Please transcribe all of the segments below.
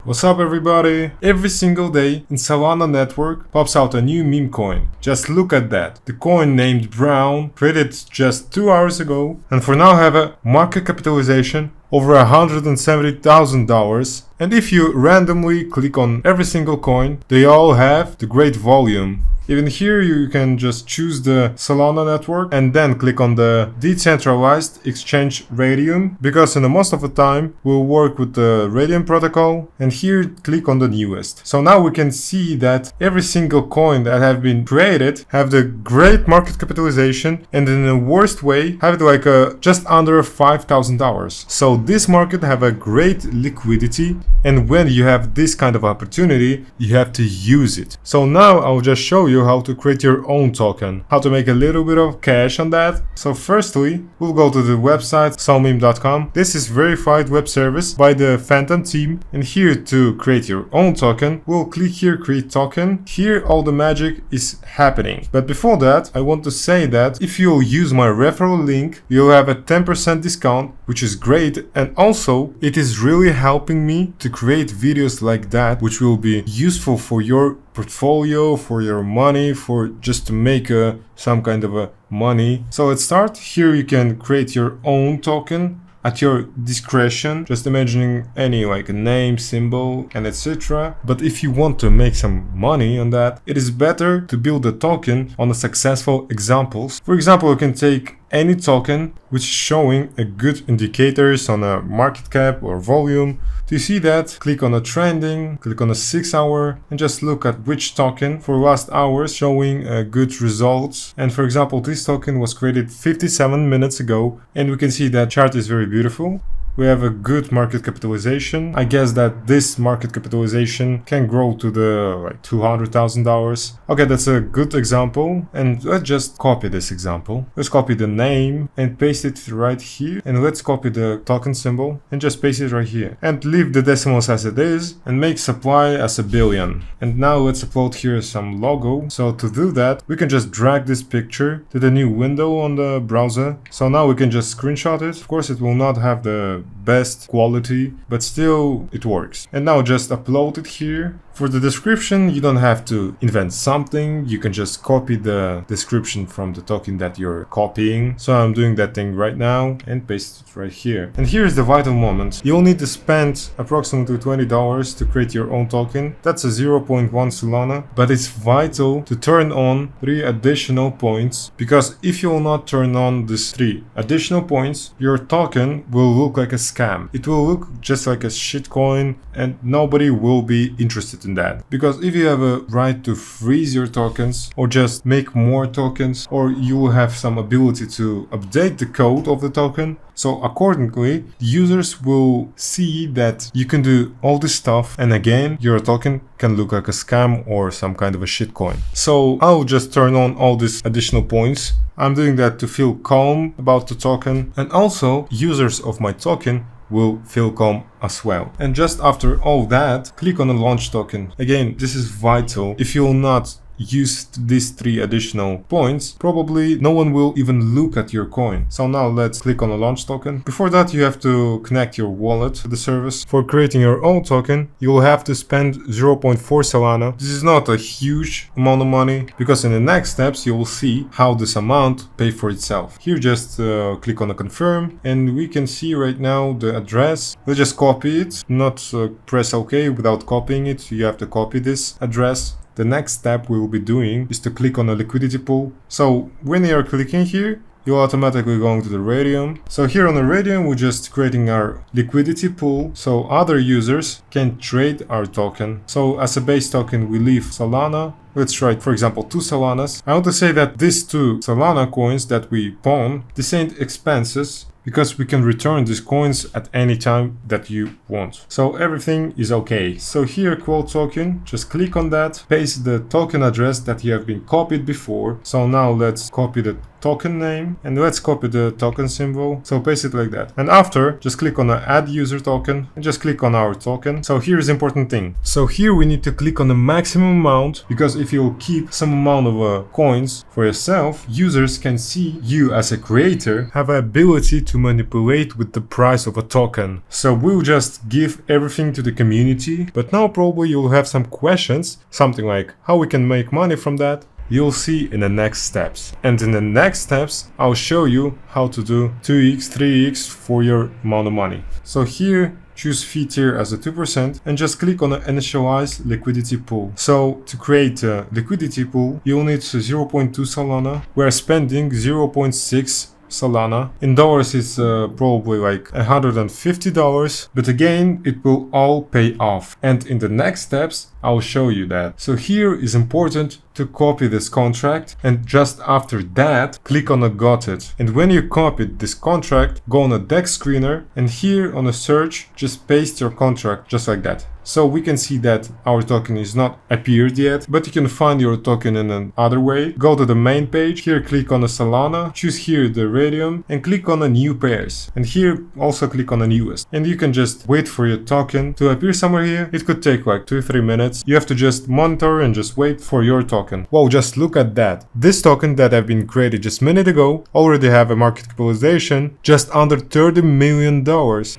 What's up everybody? Every single day in Solana network pops out a new meme coin. Just look at that. The coin named Brown, created just 2 hours ago, and for now have a market capitalization over $170,000. And if you randomly click on every single coin, they all have the great volume. Even here you can just choose the Solana network and then click on the decentralized exchange Raydium, because in the most of the time we'll work with the Raydium protocol, and here click on the newest. So now we can see that every single coin that have been created have the great market capitalization, and in the worst way have like just under $5,000. So this market have a great liquidity, and when you have this kind of opportunity you have to use it. So now I'll just show you how to create your own token, how to make a little bit of cash on that. So firstly, we'll go to the website solmeme.com. This is verified web service by the Phantom team, and here to create your own token, we'll click here create token. Here all the magic is happening. But before that, I want to say that if you'll use my referral link, you'll have a 10% discount, which is great, and also it is really helping me to create videos like that, which will be useful for your portfolio, for your money, for just to make some kind of a money. So let's start. Here you can create your own token at your discretion, just imagining any like a name, symbol, and etc. But if you want to make some money on that, it is better to build a token on the successful examples. For example, you can take any token which is showing a good indicators on a market cap or volume. To see that, click on a trending, click on a 6 hour, and just look at which token for last hours showing good results. And for example, this token was created 57 minutes ago, and we can see that chart is very beautiful. We have a good market capitalization. I guess that this market capitalization can grow to the like $200,000. Okay, that's a good example, and let's just copy this example. Let's copy the name and paste it right here, and let's copy the token symbol and just paste it right here, and leave the decimals as it is and make supply as 1 billion. And now let's upload here some logo. So to do that, we can just drag this picture to the new window on the browser. So now we can just screenshot it. Of course, it will not have the best quality, but still it works. And now just upload it here. For the description, you don't have to invent something. You can just copy the description from the token that you're copying. So I'm doing that thing right now and paste it right here. And here's the vital moment. You'll need to spend approximately $20 to create your own token. That's a 0.1 Solana, but it's vital to turn on 3 additional points, because if you will not turn on these 3 additional points, your token will look like a scam. It will look just like a shitcoin, and nobody will be interested in that. Because if you have a right to freeze your tokens or just make more tokens, or you will have some ability to update the code of the token, so accordingly users will see that you can do all this stuff, and again your token can look like a scam or some kind of a shitcoin. So I'll just turn on all these additional points. I'm doing that to feel calm about the token, and also users of my token will feel calm as well. And just after all that, click on the launch token. Again, this is vital. If you will not use these 3 additional points, probably no one will even look at your coin. So now let's click on the launch token. Before that, you have to connect your wallet to the service. For creating your own token, you will have to spend 0.4 Solana. This is not a huge amount of money, because in the next steps you will see how this amount pay for itself. Here just click on the confirm, and we can see right now the address. Let's just copy it, not press OK without copying it. You have to copy this address. The next step we will be doing is to click on the liquidity pool. So when you are clicking here, you're automatically going to the Raydium. So here on the Raydium, we're just creating our liquidity pool so other users can trade our token. So as a base token, we leave Solana. Let's try, for example, 2 Solanas. I want to say that these 2 Solana coins that we pawn, this ain't expenses, because we can return these coins at any time that you want. So everything is okay. So here, quote token, just click on that, paste the token address that you have been copied before. So now let's copy the token name, and let's copy the token symbol. So paste it like that. And after, just click on the add user token and just click on our token. So here is the important thing. So here we need to click on the maximum amount, because if you'll keep some amount of coins for yourself, users can see you as a creator have the ability to manipulate with the price of a token. So we'll just give everything to the community, but now probably you'll have some questions, something like how we can make money from that. You'll see in the next steps. And in the next steps, I'll show you how to do 2x, 3x for your amount of money. So here, choose fee tier as a 2% and just click on the initialize liquidity pool. So to create a liquidity pool, you'll need 0.2 Solana. We're spending 0.6 Solana. In dollars it's probably like $150, but again it will all pay off. And in the next steps I'll show you that. So here is important to copy this contract, and just after that click on the got it. And when you copied this contract, go on a DEX screener, and here on a search just paste your contract just like that. So we can see that our token is not appeared yet, but you can find your token in another way. Go to the main page, here click on the Solana, choose here the Raydium and click on the new pairs. And here also click on the newest. And you can just wait for your token to appear somewhere here. It could take like 2-3 minutes. You have to just monitor and just wait for your token. Wow, just look at that. This token that have been created just a minute ago already have a market capitalization just under $30 million.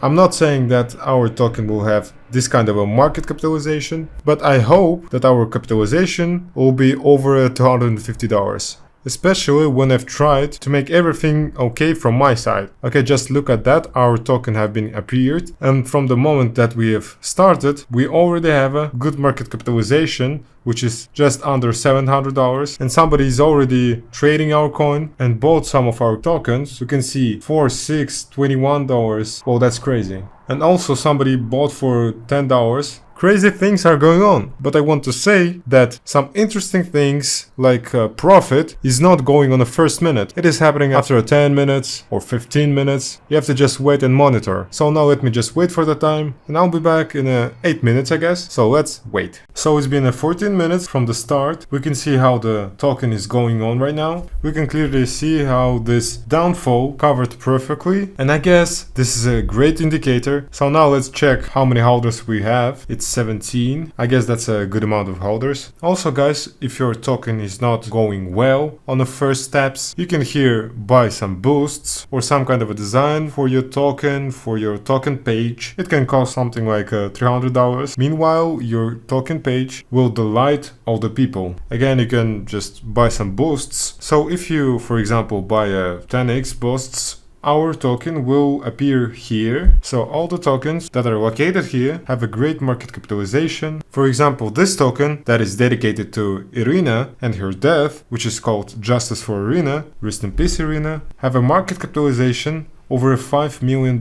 I'm not saying that our token will have this kind of a market capitalization, but I hope that our capitalization will be over $250. Especially when I've tried to make everything okay from my side. Okay, just look at that, our token have been appeared, and from the moment that we have started, we already have a good market capitalization, which is just under $700, and somebody is already trading our coin and bought some of our tokens. You can see $4, $6, $21. Well, that's crazy. And also somebody bought for $10. Crazy things are going on, but I want to say that some interesting things like profit is not going on the first minute. It is happening after 10 minutes or 15 minutes. You have to just wait and monitor. So now let me just wait for the time, and I'll be back in 8 minutes, I guess. So let's wait. So it's been 14 minutes from the start. We can see how the token is going on right now. We can clearly see how this downfall covered perfectly, and I guess this is a great indicator. So now let's check how many holders we have. It's 17. I guess that's a good amount of holders. Also guys, if your token is not going well on the first steps, you can here buy some boosts or some kind of a design for your token page. It can cost something like $300. Meanwhile, your token page will delight all the people. Again, you can just buy some boosts. So if you, for example, buy a 10x boosts, our token will appear here. So all the tokens that are located here have a great market capitalization. For example, this token that is dedicated to Irina and her death, which is called Justice for Irina, rest in peace Irina, have a market capitalization over $5 million.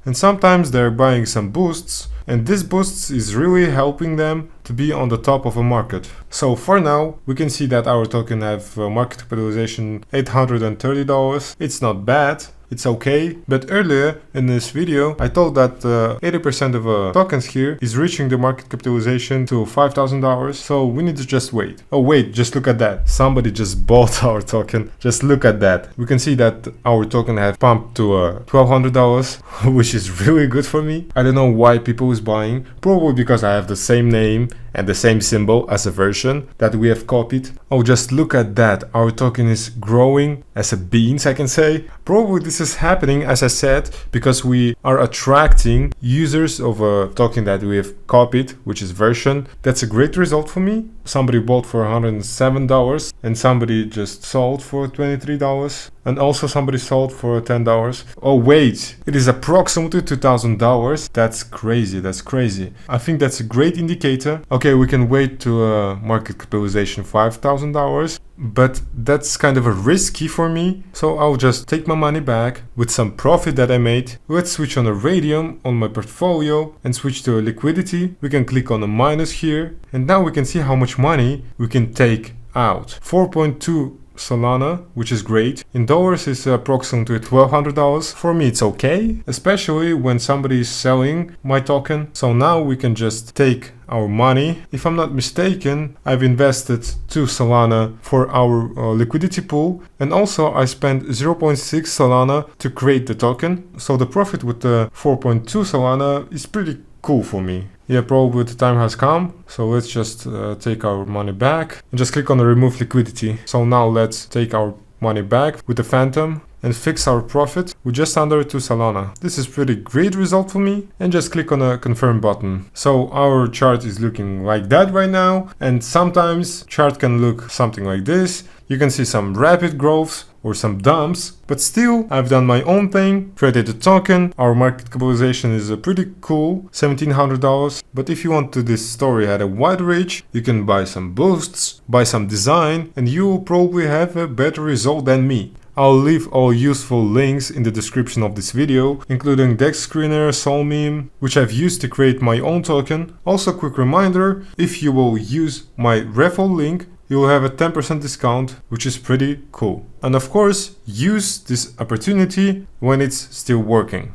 And sometimes they're buying some boosts, and this boosts is really helping them to be on the top of a market. So for now, we can see that our token have a market capitalization $830. It's not bad. It's okay, but earlier in this video I told that 80% of tokens here is reaching the market capitalization to $5,000, so we need to just wait. Oh wait, just look at that. Somebody just bought our token. Just look at that. We can see that our token have pumped to $1,200, which is really good for me. I don't know why people is buying, probably because I have the same name and the same symbol as a version that we have copied. Oh, just look at that. Our token is growing as a beans, I can say. Probably this is happening, as I said, because we are attracting users of a token that we have copied, which is version. That's a great result for me. Somebody bought for $107 and somebody just sold for $23. And also somebody sold for $10. Oh wait, it is approximately $2,000. That's crazy, that's crazy. I think that's a great indicator. Okay, we can wait to market capitalization $5,000, but that's kind of a risky for me. So I'll just take my money back with some profit that I made. Let's switch on a Raydium on my portfolio and switch to a liquidity. We can click on a minus here, and now we can see how much money we can take out. 4.2 Solana, which is great. In dollars it's approximately $1,200. For me it's okay, especially when somebody is selling my token. So now we can just take our money. If I'm not mistaken, I've invested 2 Solana for our liquidity pool, and also I spent 0.6 Solana to create the token. So the profit with the 4.2 Solana is pretty cool for me. Yeah, probably the time has come. So let's just take our money back and just click on the remove liquidity. So now let's take our money back with the Phantom and fix our profit with just under 2 Solana. This is pretty great result for me, and just click on the confirm button. So our chart is looking like that right now, and sometimes chart can look something like this. You can see some rapid growths or some dumps, but still I've done my own thing, created a token. Our market capitalization is pretty cool, $1,700. But if you want to this story had a wide reach, you can buy some boosts, buy some design, and you will probably have a better result than me. I'll leave all useful links in the description of this video, including Dex Screener, SolMeme, which I've used to create my own token. Also, quick reminder, if you will use my referral link, you will have a 10% discount, which is pretty cool. And of course, use this opportunity when it's still working.